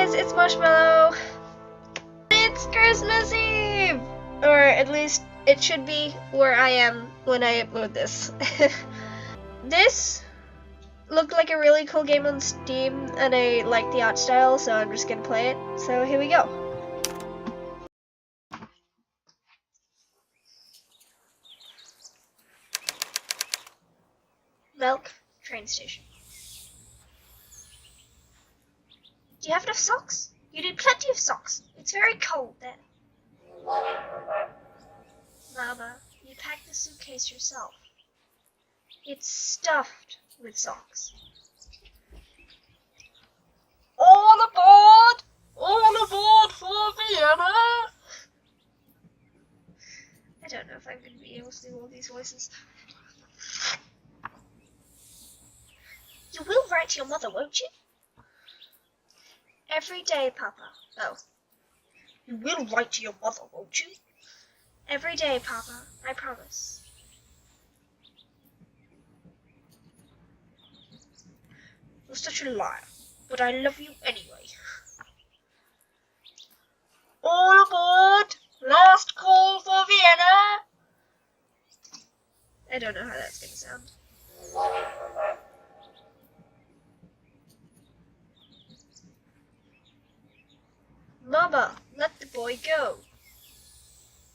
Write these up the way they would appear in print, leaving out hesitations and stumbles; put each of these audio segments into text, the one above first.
guys, it's Moshmallow. It's Christmas Eve! Or at least it should be where I am when I upload this. This looked like a really cool game on Steam and I like the art style, so I'm just gonna play it. So here we go. Milk, train station. Do you have enough socks? You need plenty of socks. It's very cold there. Mama, you packed the suitcase yourself. It's stuffed with socks. All aboard! All aboard for Vienna! I don't know if I'm going to be able to do all these voices. You will write to your mother, won't you? Every day, Papa. Oh. You will write to your mother, won't you? Every day, Papa. I promise. You're such a liar, but I love you anyway. All aboard! Last call for Vienna! I don't know how that's gonna sound. Mama, let the boy go.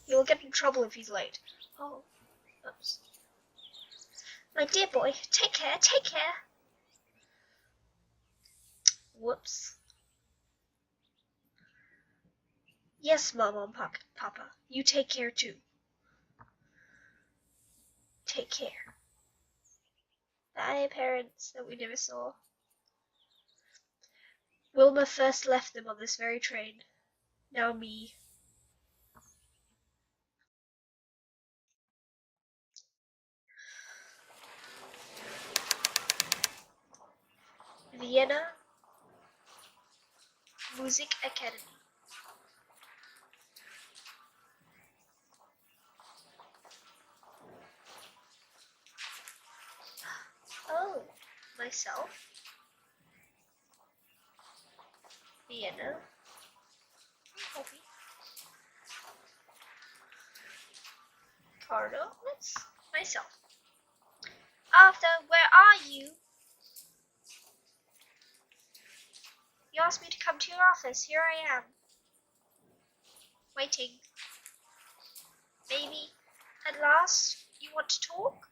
He will get in trouble if he's late. Oh, oops. My dear boy, take care, take care. Whoops. Yes, Mama and Papa, you take care too. Take care. Bye, parents that we never saw. Wilma first left them on this very train. Now me. Vienna Music Academy. Oh, myself. Vienna. Copy. Cardo. That's myself. Arthur, where are you? You asked me to come to your office. Here I am. Waiting. Maybe, at last, you want to talk?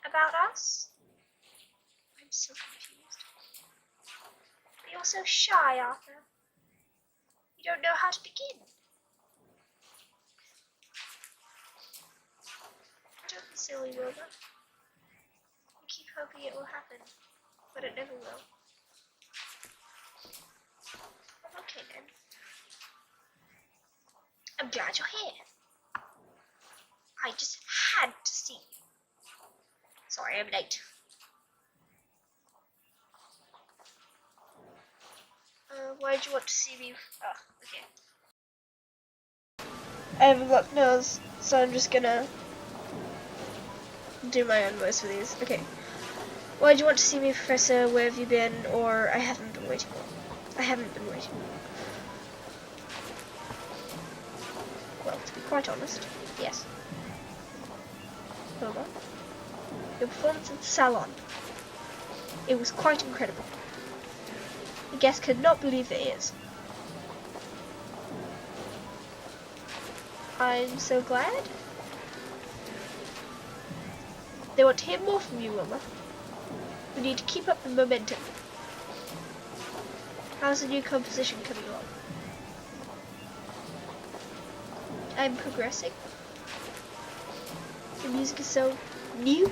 About us? I'm so confused. But you're so shy, Arthur. You don't know how to begin. Don't be silly, Wilma. You keep hoping it will happen, but it never will. I'm okay then. I'm glad you're here. I just had to see you. Sorry, I'm late. Why'd you want to see me? Oh, okay. I have a blocked nose, so I'm just gonna do my own voice for these. Okay. Why'd you want to see me, Professor? Where have you been? Or I haven't been waiting long. I haven't been waiting long. Well, to be quite honest, yes. Hold on. Your performance at the salon. It was quite incredible. The guests could not believe their ears. I'm so glad. They want to hear more from you, Wilma. We need to keep up the momentum. How's the new composition coming along? I'm progressing. The music is so new.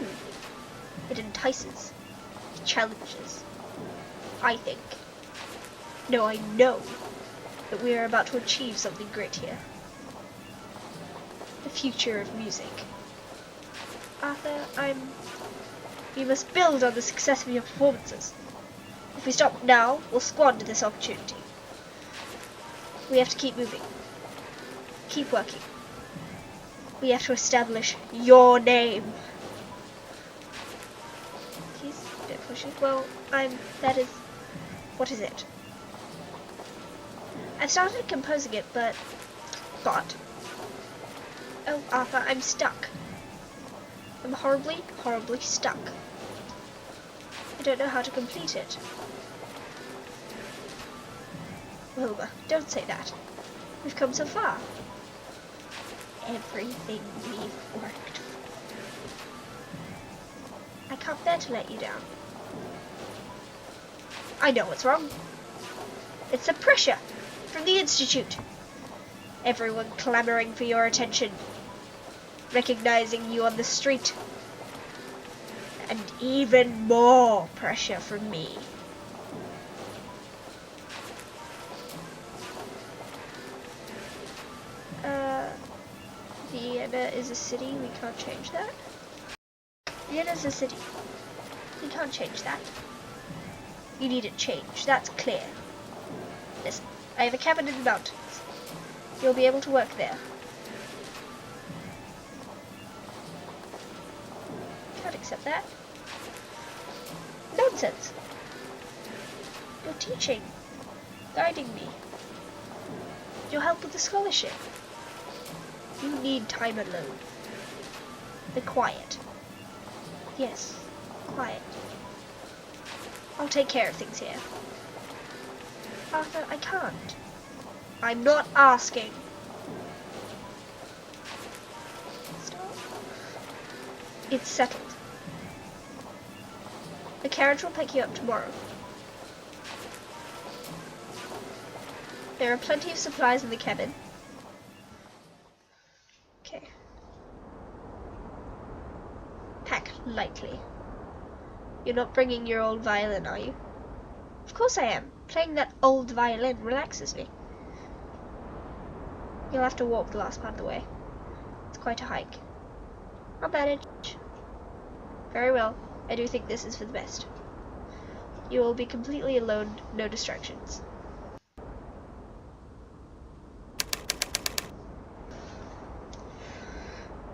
It entices. It challenges. I think. No, I know that we are about to achieve something great here. The future of music. Arthur, we must build on the success of your performances. If we stop now, we'll squander this opportunity. We have to keep moving. Keep working. We have to establish your name. He's a bit pushy. Well, that is... What is it? I've started composing it, but... Oh, Arthur, I'm stuck. I'm horribly, horribly stuck. I don't know how to complete it. Wilbur, don't say that. We've come so far. Everything we've worked for. I can't bear to let you down. I know what's wrong. It's the pressure from the Institute. Everyone clamoring for your attention. Recognizing you on the street. And even more pressure from me. Vienna is a city, we can't change that. Vienna's a city. We can't change that. You need it changed, that's clear. Listen, I have a cabin in the mountains. You'll be able to work there. Can't accept that. Nonsense. You're teaching, guiding me. You'll help with the scholarship. You need time alone. The quiet. Yes, quiet. I'll take care of things here. Arthur, I can't. I'm not asking. Stop. It's settled. The carriage will pick you up tomorrow. There are plenty of supplies in the cabin. Okay. Pack lightly. You're not bringing your old violin, are you? Of course I am. Playing that old violin relaxes me. You'll have to walk the last part of the way. It's quite a hike. I'll manage. Very well. I do think this is for the best. You will be completely alone, no distractions.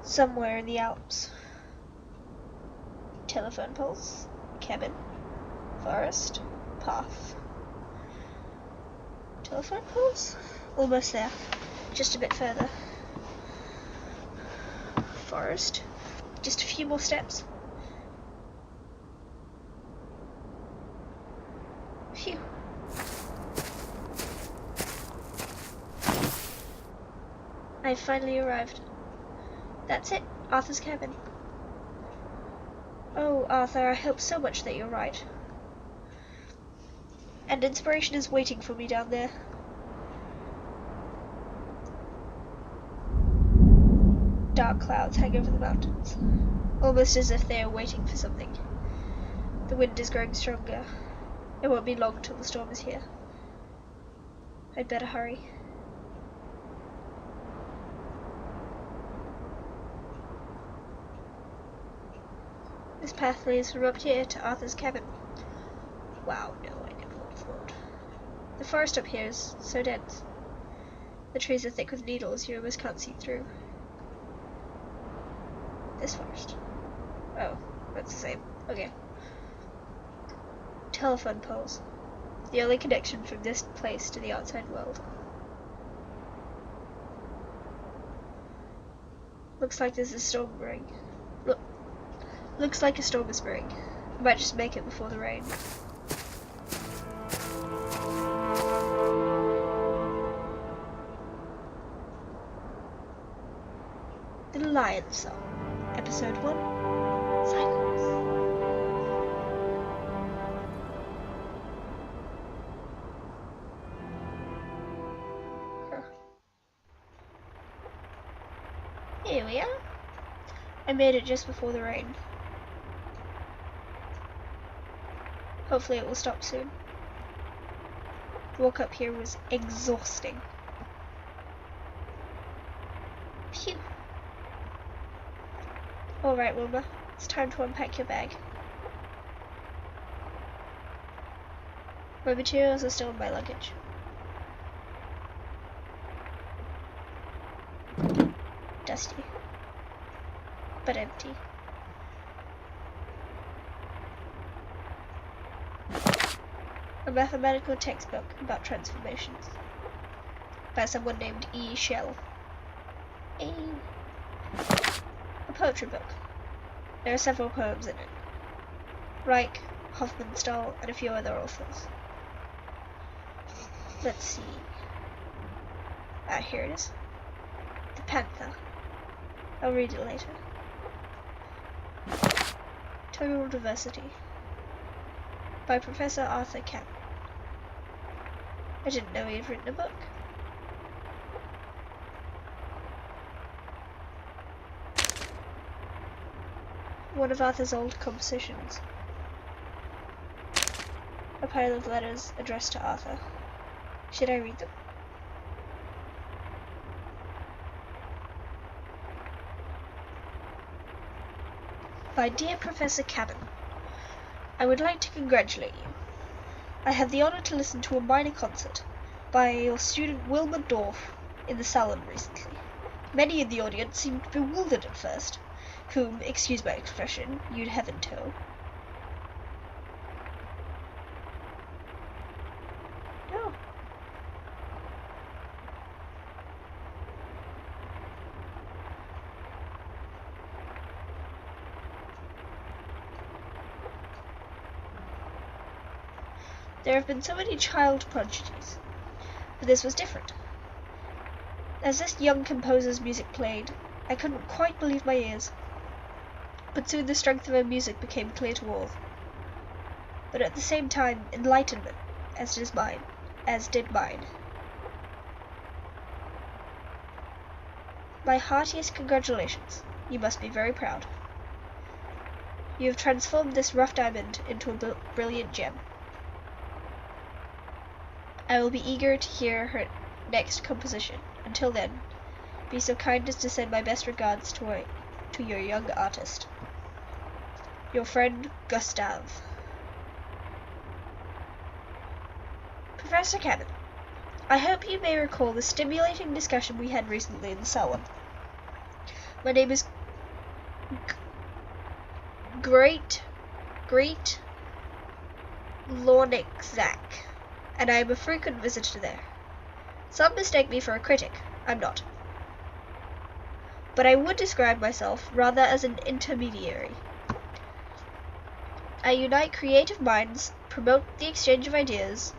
Somewhere in the Alps. Telephone poles, cabin, forest, path. Telephone poles? Almost there. Just a bit further. Forest. Just a few more steps. Phew. I've finally arrived. That's it, Arthur's cabin. Oh, Arthur, I hope so much that you're right. And inspiration is waiting for me down there. Dark clouds hang over the mountains, almost as if they are waiting for something. The wind is growing stronger. It won't be long till the storm is here. I'd better hurry. This path leads from up here to Arthur's cabin. Wow, no, I never would have thought. The forest up here is so dense. The trees are thick with needles you almost can't see through. This forest. Oh, that's the same. Okay. Telephone poles. The only connection from this place to the outside world. Looks like there's a storm brewing. Looks like a storm is brewing. I might just make it before the rain. The Lion Song, Episode 1, Silence. Huh. Here we are. I made it just before the rain. Hopefully it will stop soon. The walk up here was exhausting. Phew. Alright, Wilma. It's time to unpack your bag. My materials are still in my luggage. Dusty. But empty. A mathematical textbook about transformations. by someone named E. Shell. A poetry book. There are several poems in it. Reich, Hofmannsthal, and a few other authors. Let's see. Here it is. The Panther. I'll read it later. Total Diversity by Professor Arthur Kemp. I didn't know he had written a book. One of Arthur's old compositions. A pile of letters addressed to Arthur. Should I read them? My dear Professor Cabin, I would like to congratulate you. I had the honor to listen to a minor concert by your student Wilbur Dorff in the salon recently. Many in the audience seemed bewildered at first, whom, excuse my expression, you'd heaven to. No. There have been so many child prodigies, but this was different. As this young composer's music played, I couldn't quite believe my ears, but soon the strength of her music became clear to all. But at the same time, enlightenment, as did mine. My heartiest congratulations. You must be very proud. You have transformed this rough diamond into a brilliant gem. I will be eager to hear her next composition. Until then, be so kind as to send my best regards to your young artist. Your friend, Gustave. Professor Cabin, I hope you may recall the stimulating discussion we had recently in the salon. My name is Great Lornick-Zach, and I am a frequent visitor there. Some mistake me for a critic. I'm not. But I would describe myself rather as an intermediary. I unite creative minds, promote the exchange of ideas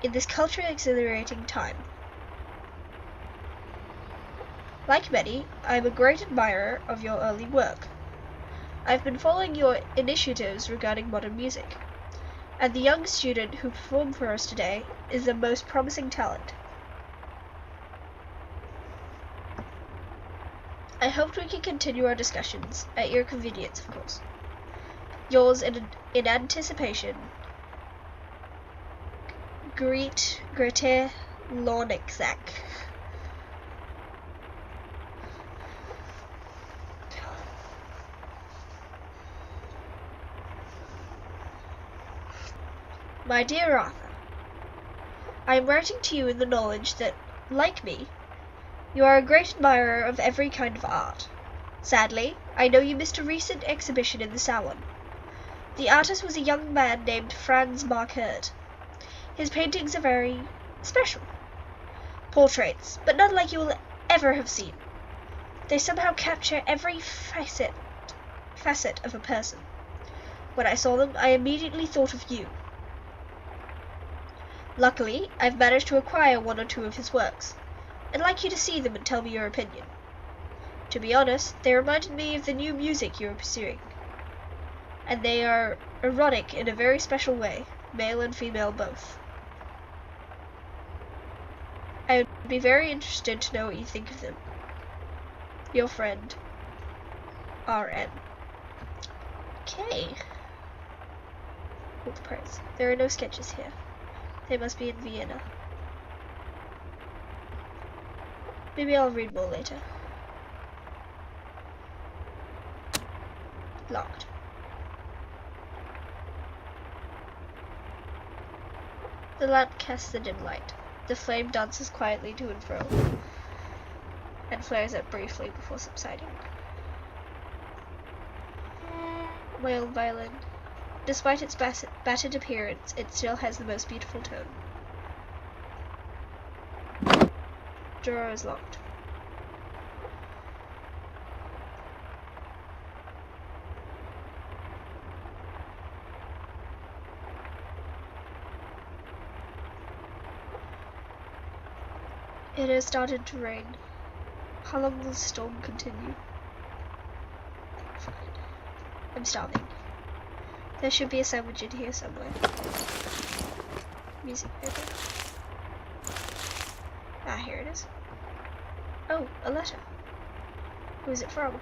in this culturally exhilarating time. Like many, I am a great admirer of your early work. I've been following your initiatives regarding modern music, and the young student who performed for us today is a most promising talent. I hope we can continue our discussions, at your convenience, of course. Yours in anticipation, Grete Lornick-Zach. My dear Arthur, I am writing to you in the knowledge that, like me, you are a great admirer of every kind of art. Sadly, I know you missed a recent exhibition in the salon. The artist was a young man named Franz Marquard. His paintings are very special. Portraits, but none like you will ever have seen. They somehow capture every facet of a person. When I saw them, I immediately thought of you. Luckily, I've managed to acquire one or two of his works. I'd like you to see them and tell me your opinion. To be honest, they reminded me of the new music you are pursuing. And they are erotic in a very special way, male and female both. I would be very interested to know what you think of them. Your friend, R.N. Okay. Hold the price. There are no sketches here. They must be in Vienna. Maybe I'll read more later. Locked. The lamp casts the dim light. The flame dances quietly to and fro, and flares up briefly before subsiding. My old violin. Despite its battered appearance, it still has the most beautiful tone. drawer is locked. It has started to rain. How long will the storm continue? Fine. I'm starving. There should be a sandwich in here somewhere. Music paper. Ah, here it is. Oh, a letter. Who is it from?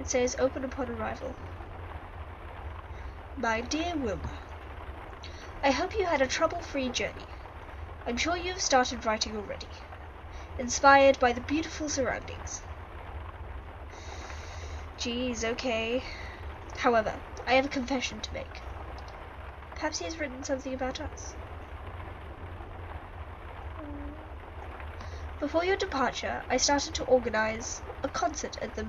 It says, open upon arrival. My dear Wilma, I hope you had a trouble-free journey. I'm sure you have started writing already, inspired by the beautiful surroundings. Geez, okay. However, I have a confession to make. Perhaps he has written something about us. Before your departure, I started to organize a concert at the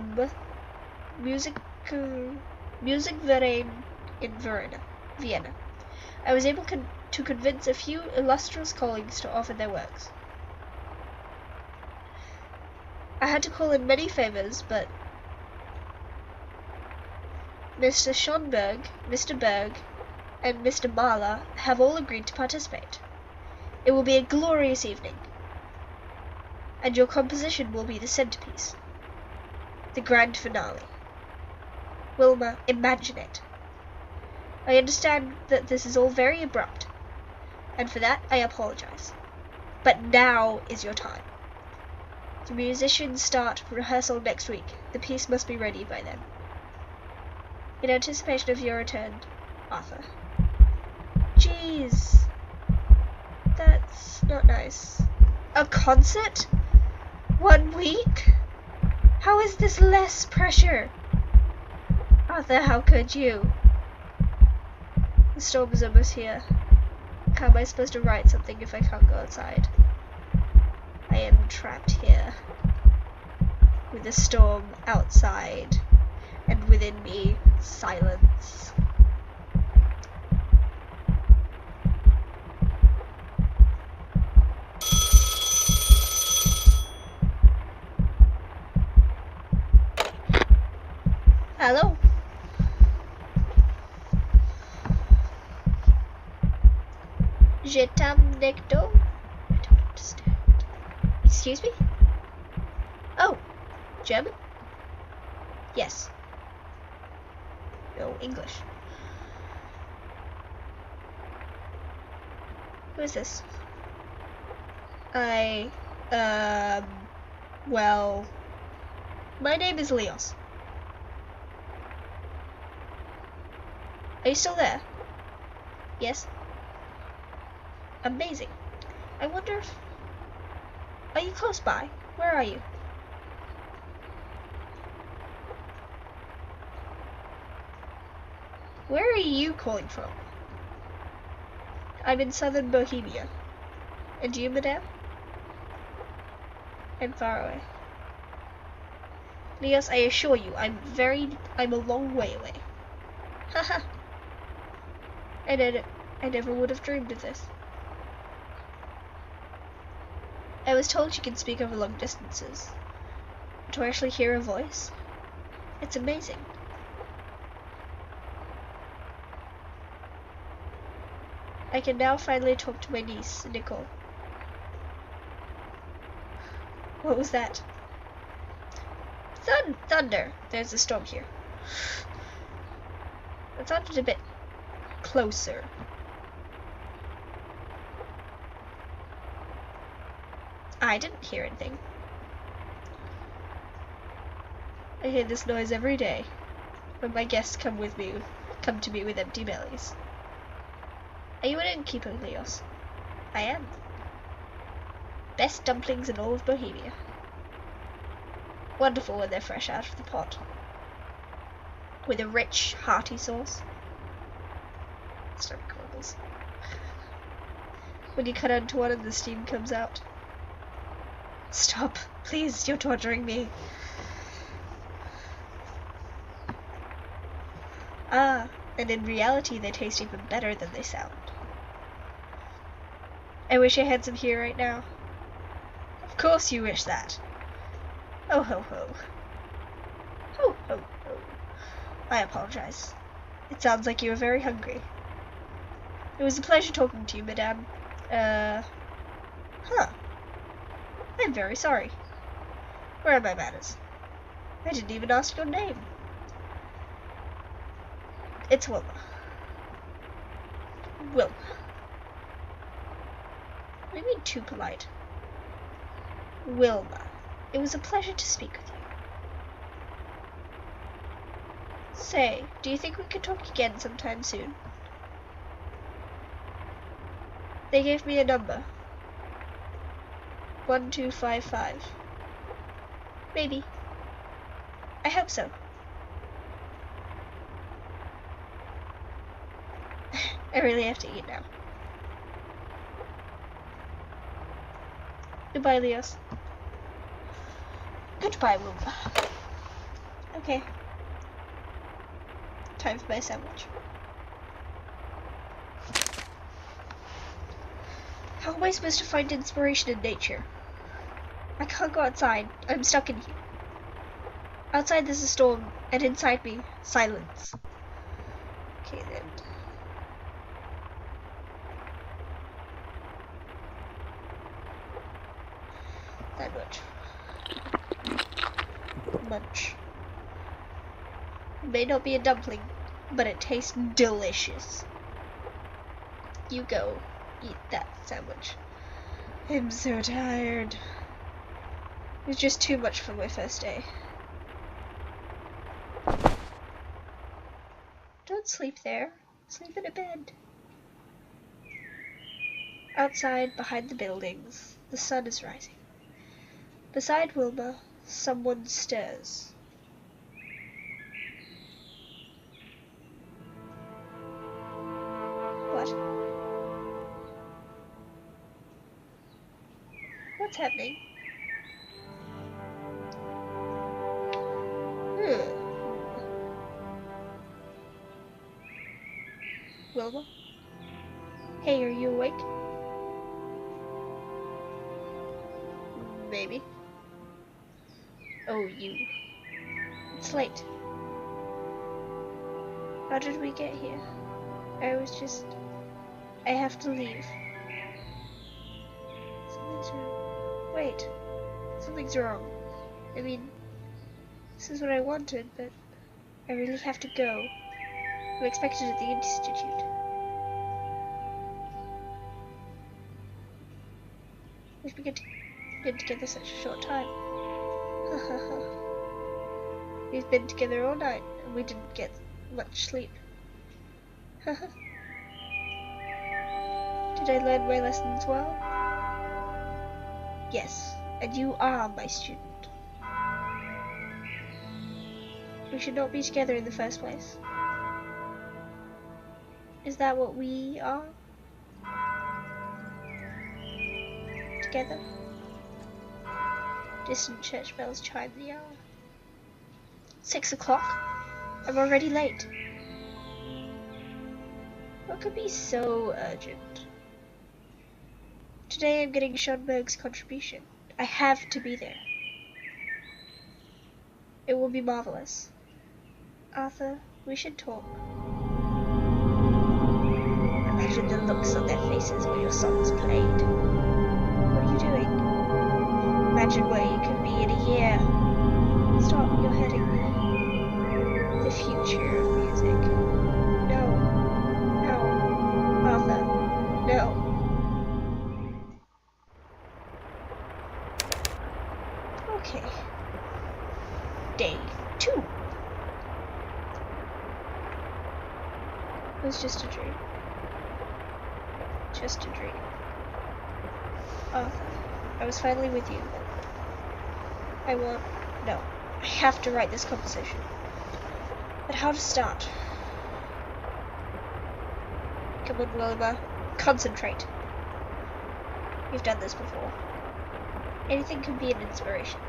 Musikverein in Vienna. I was able to convince a few illustrious colleagues to offer their works. I had to call in many favors, but Mr. Schonberg, Mr. Berg, and Mr. Mahler have all agreed to participate. It will be a glorious evening, and your composition will be the centerpiece, the grand finale. Wilma, imagine it. I understand that this is all very abrupt, and for that I apologize. But now is your time. The musicians start rehearsal next week. The piece must be ready by then. In anticipation of your return, Arthur. Jeez. That's not nice. A concert? 1 week? How is this less pressure? Arthur, how could you? The storm is almost here. How am I supposed to write something if I can't go outside? I am trapped here, with the storm outside, and within me, silence. Hello? Je t'aime necto? I don't understand. Excuse me? Oh, German? Yes. No, English. Who is this? Well, my name is Leos. Are you still there? Yes? Amazing. I wonder if... Are you close by? Where are you? Where are you calling from? I'm in southern Bohemia. And you, madame? I'm far away. Leos, I assure you, I'm a long way away. Haha. I never would have dreamed of this. I was told you can speak over long distances. To actually hear a voice, it's amazing. I can now finally talk to my niece, Nicole. What was that? Thunder! There's a storm here. It sounded a bit closer. I didn't hear anything. I hear this noise every day when my guests come to me with empty bellies. Are you an innkeeper, Leos? I am. Best dumplings in all of Bohemia. Wonderful when they're fresh out of the pot. With a rich, hearty sauce. Stomach rumbles. When you cut into one and the steam comes out. Stop. Please, you're torturing me. Ah, and in reality they taste even better than they sound. I wish I had some here right now. Of course you wish that. Oh ho ho. Ho ho ho. I apologize. It sounds like you are very hungry. It was a pleasure talking to you, madame. Huh. I'm very sorry. Where are my manners? I didn't even ask your name. It's Wilma. Wilma. What do you mean too polite? Wilma. It was a pleasure to speak with you. Say, do you think we could talk again sometime soon? They gave me a number. 1255. Maybe. I hope so. I really have to eat now. Goodbye, Leos. Goodbye, Wilma. Okay. Time for my sandwich. How am I supposed to find inspiration in nature? I can't go outside. I'm stuck in here. Outside there's a storm, and inside me, silence. Okay then. That much. Munch. It may not be a dumpling, but it tastes delicious. You go eat that sandwich. I'm so tired. It was just too much for my first day. Don't sleep there. Sleep in a bed. Outside, behind the buildings, the sun is rising. Beside Wilma, someone stirs. What? What's happening? Wilma? Hey, are you awake? Maybe. Oh, you. It's late. How did we get here? I have to leave. Something's wrong. Wait. Something's wrong. I mean, this is what I wanted, but I really have to go. I'm expected at the institute. We've been together such a short time. We've been together all night, and we didn't get much sleep. Did I learn my lessons well? Yes, and you are my student. We should not be together in the first place. Is that what we are? Together? Distant church bells chime the hour. 6 o'clock? I'm already late. What could be so urgent? Today I'm getting Schoenberg's contribution. I have to be there. It will be marvelous. Arthur, we should talk. Imagine the looks on their faces when your song is played. What are you doing? Imagine where you could be in a year. Stop, you're hurting me. The future of music. No. No. Arthur. No. Okay. Day 2. It was just a dream. Just a dream. Arthur, I was finally with you. No. I have to write this composition. But how to start? Come on, Wilma. Concentrate. You've done this before. Anything can be an inspiration.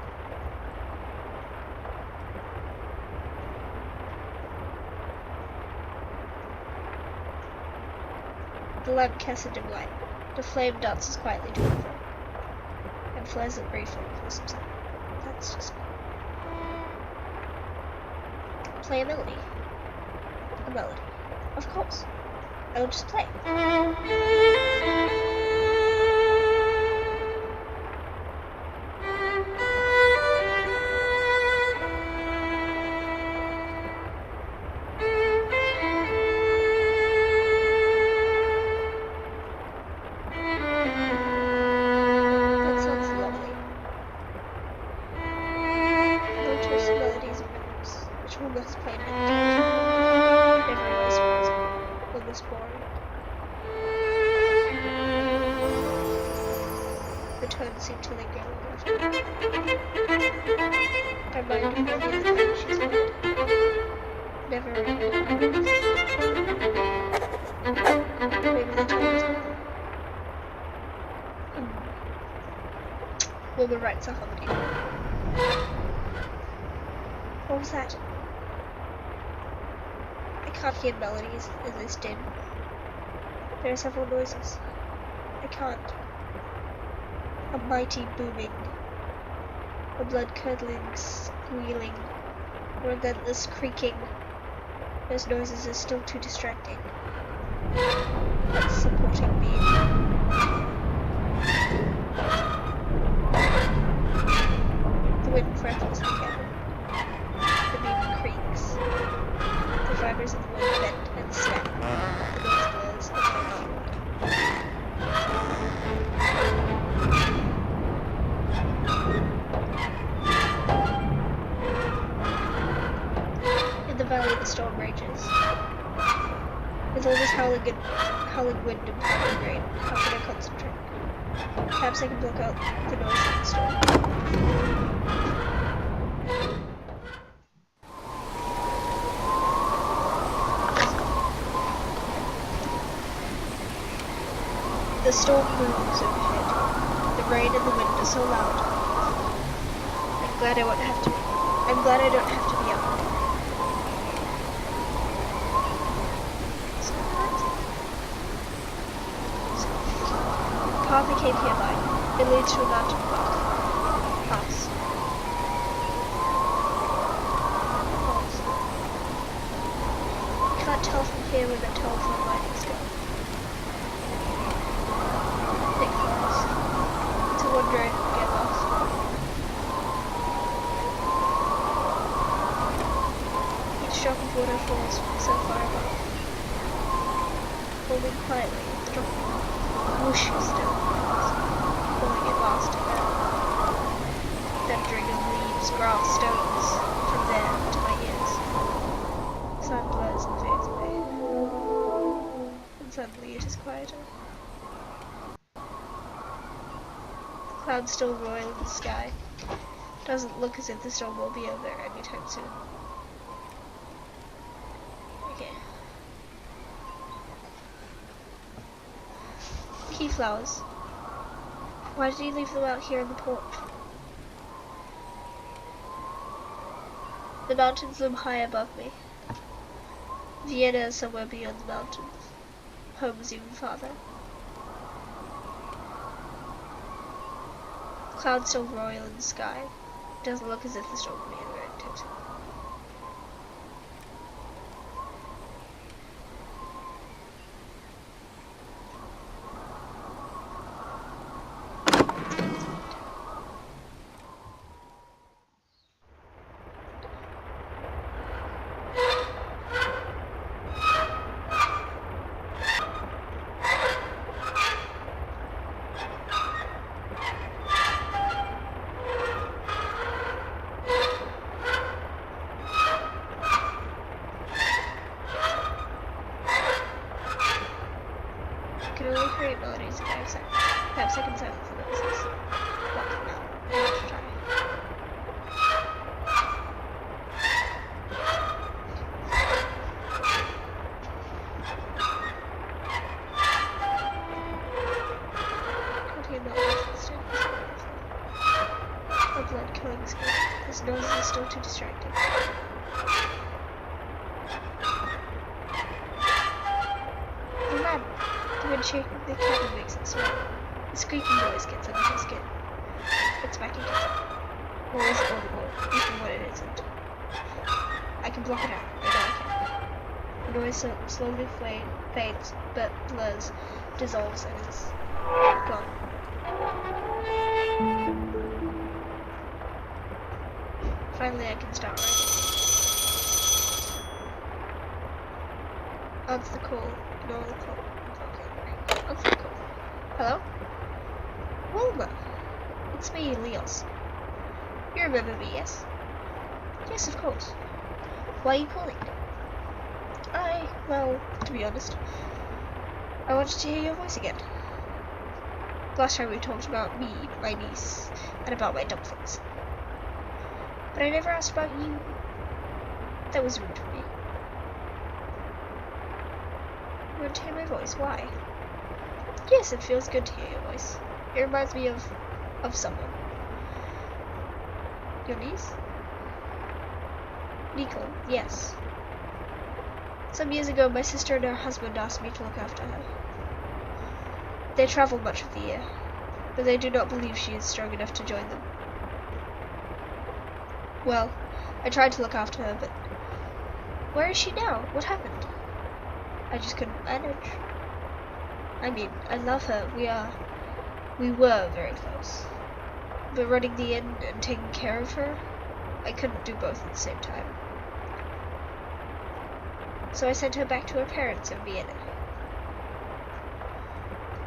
The lamp casts a dim light. The flame dances quietly to and fro, and flares up briefly for some time. That's just play a melody. A melody. Of course. I'll just play. That sounds lovely. Notice melodies and rhythms, which one must play many times. Never really surprising. Almost boring. The tones seem to linger long after. I mind of any other time she's played. Never really. Maybe the tone is good. Woman writes a harmony. What was that? I can't hear melodies in this din. There are several noises. I can't. A mighty booming, a blood-curdling squealing, or a relentless creaking. Those noises are still too distracting. That's supporting me. The wind breathlessly gathered. The beam creaks. The fibers of the wind bend and snap. The noise blurs and in the valley, the storm rages. With all this howling wind and pounding rain, how can I concentrate? Perhaps I can block out the noise of the storm. The storm moves overhead. The rain and the wind are so loud. I'm glad I don't have to be up. The path I came here by, it leads to a mountain pass. I can't tell from here where the telephone lines go. Thick forest. It's a wonder I didn't get lost. Each drop of water falls from so far above. Falling quietly, the drop whooshes down, falling at last to earth. Thundering of leaves, grass, stones, from there to my ears. Sound blurs and fades away. And suddenly it is quieter. The clouds still roil in the sky. Doesn't look as if the storm will be over anytime soon. Okay. Key flowers. Why did he leave them out here in the porch? The mountains loom high above me. Vienna is somewhere beyond the mountains. Home is even farther. Clouds still roil in the sky. It doesn't look as if the storm will be over anytime soon. I can only create melodies in 5 seconds. 5 seconds silence the noises. Well, no. I have to try. Contain melodies instead. A blood killing scream. This noise is still too distracting. The Even shaking the cabin makes it sweat. The squeaking noise gets under my skin. It's back again. Always audible, even when it isn't. I can block it out. I know I can. The noise slowly fades, but blurs, dissolves, and is gone. Finally, I can start writing. Answer the call. Ignore the call. Okay. Answer the call. Hello? Wilma. It's me, Leos. You remember me, yes? Yes, of course. Why are you calling? Well, to be honest, I wanted to hear your voice again. Last time we talked about me, my niece, and about my dumplings. But I never asked about you. That was rude of me. You want to hear my voice? Why? Yes, it feels good to hear your voice. It reminds me of someone. Your niece? Nicole, yes. Some years ago, my sister and her husband asked me to look after her. They travel much of the year, but they do not believe she is strong enough to join them. Well, I tried to look after her, but where is she now? What happened? I just couldn't manage. I mean, I love her. We were very close. But running the inn and taking care of her, I couldn't do both at the same time. So I sent her back to her parents in Vienna.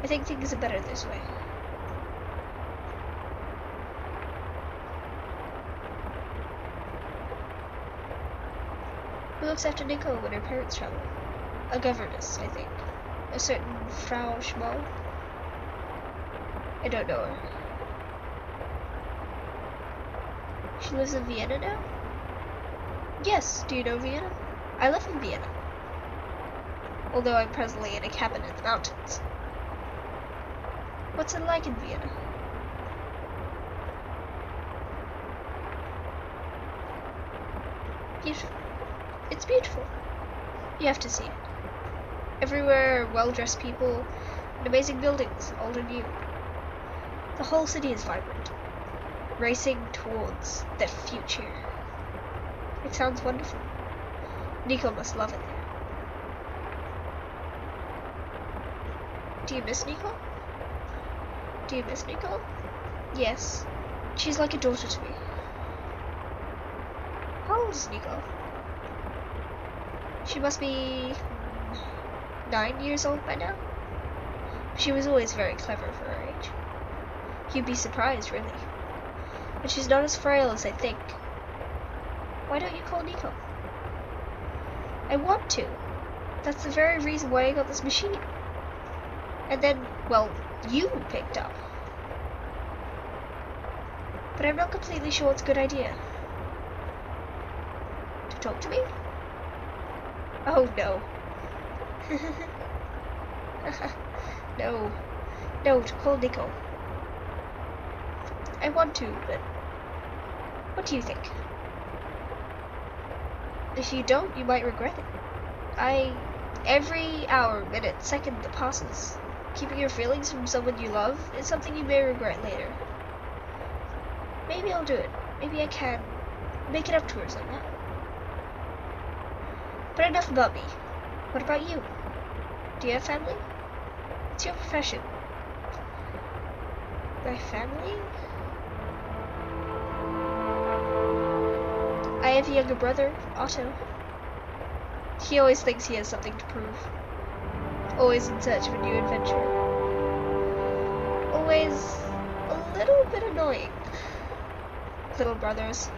I think things are better this way. Who looks after Nicole when her parents travel? A governess, I think. A certain Frau Schmoll. I don't know her. She lives in Vienna now? Yes, do you know Vienna? I live in Vienna. Although I'm presently in a cabin in the mountains. What's it like in Vienna? Beautiful. It's beautiful. You have to see it. Everywhere are well-dressed people and amazing buildings, old and new. The whole city is vibrant, racing towards the future. It sounds wonderful. Nico must love it there. Do you miss Nico? Do you miss Nico? Yes. She's like a daughter to me. How old is Nico? She must be 9 years old by now. She was always very clever for her age. You'd be surprised, really. But she's not as frail as I think. Why don't you call Nico? I want to. That's the very reason why I got this machine. And then, well, you picked up. But I'm not completely sure it's a good idea. To talk to me? Oh, no. No. No, to call Nico. I want to, but what do you think? If you don't, you might regret it. Every hour, minute, second that passes, keeping your feelings from someone you love is something you may regret later. Maybe I'll do it. Maybe I can make it up to her somehow. But enough about me. What about you? Do you have family? What's your profession? My family? I have a younger brother, Otto. He always thinks he has something to prove. Always in search of a new adventure. Always a little bit annoying. Little brothers.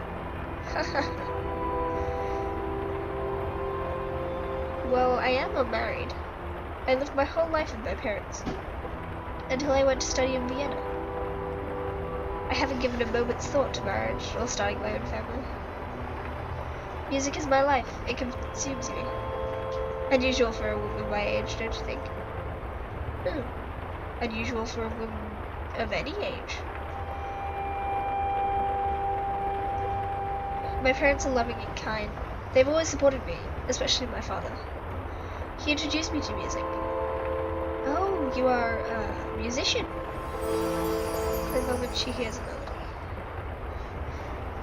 Well, I am unmarried. I lived my whole life with my parents. Until I went to study in Vienna. I haven't given a moment's thought to marriage or starting my own family. Music is my life. It consumes me. Unusual for a woman my age, don't you think? No. Unusual for a woman of any age. My parents are loving and kind. They've always supported me, especially my father. He introduced me to music. Oh, you are a musician. For a moment, she hears a melody.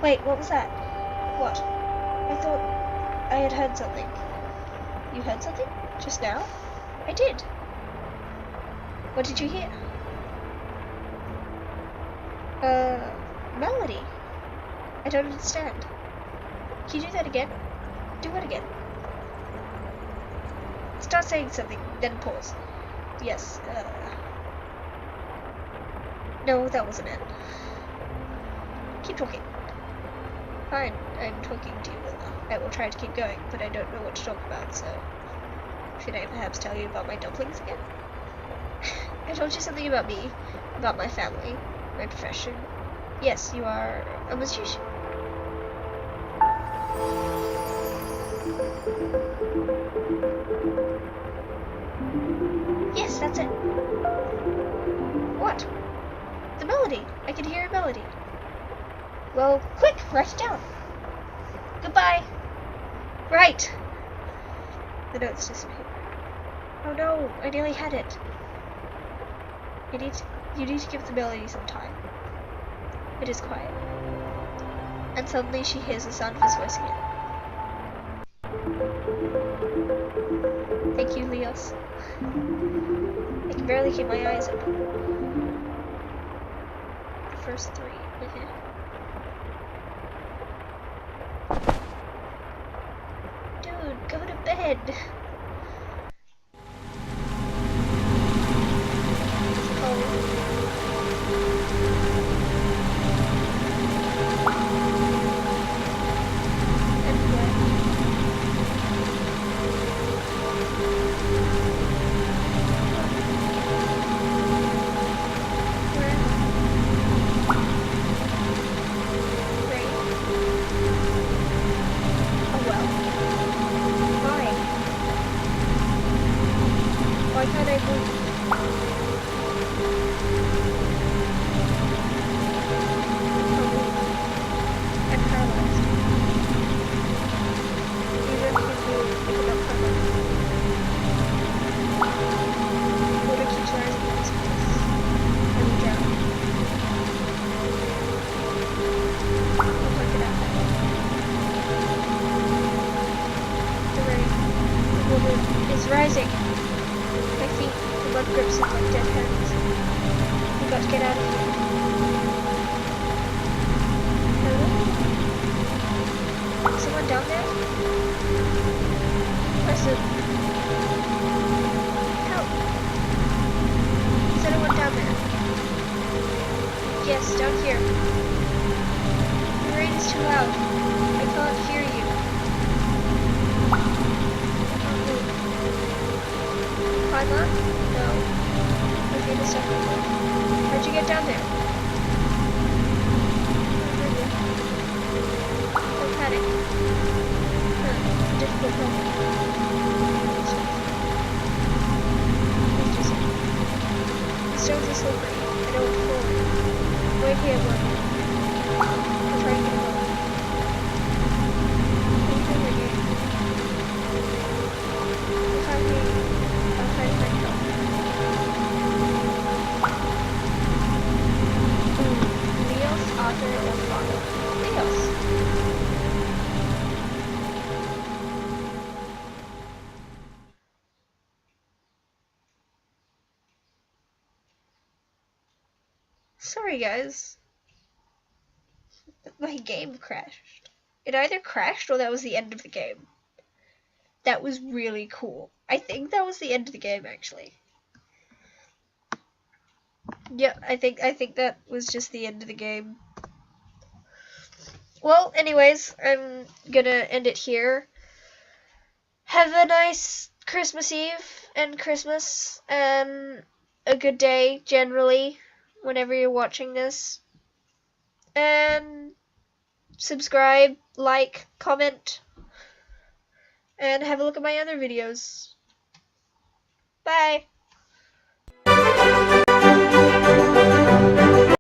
Wait, what was that? What? I thought I had heard something. You heard something? Just now? I did. What did you hear? Melody. I don't understand. Can you do that again? Do it again. Start saying something, then pause. Yes, no, that wasn't it. Keep talking. Fine, I'm talking to you. I will try to keep going, but I don't know what to talk about, so... Should I perhaps tell you about my dumplings again? I told you something about me, about my family, my profession. Yes, you are a musician. Yes, that's it. What? The melody. I can hear a melody. Well, quick, write it down. Goodbye. Right. The notes disappear. Oh no, I nearly had it. You need to give the melody some time. It is quiet. And suddenly she hears the sound of his voice again. Thank you, Leos. I can barely keep my eyes open. The first three. Dude, go to bed. It's cold. And wet. Where am I? Rain. Oh well. Why? Why can't I move? I'm paralyzed. Even if you move, I cannot come up. Water keeps rising in this place. I will drown. I'll work it out. The rain. The water is rising. My feet, the mud grips in my dead hands. We've got to get out of here. Hello? Is someone down there? Listen. Help. Is anyone down there? Yes, down here. The rain is too loud. I can't hear you. I can't move. Climb up? No. My feet are stuck in the mud. How'd you get down there? Don't panic. It's a difficult moment. Please do something. The stones are slippery. I don't want to fall. Wait here, bro. I'll try to get home. What are you doing here? I can't hear you. I'll try to find help. Leos, Arthur, or Father? Leos. Sorry guys, my game crashed. It either crashed or that was the end of the game. That was really cool. I think that was the end of the game actually. Yeah, I think that was just the end of the game. Well, anyways, I'm gonna end it here. Have a nice Christmas Eve and Christmas, and a good day generally whenever you're watching this. And subscribe, like, comment, and have a look at my other videos. Bye!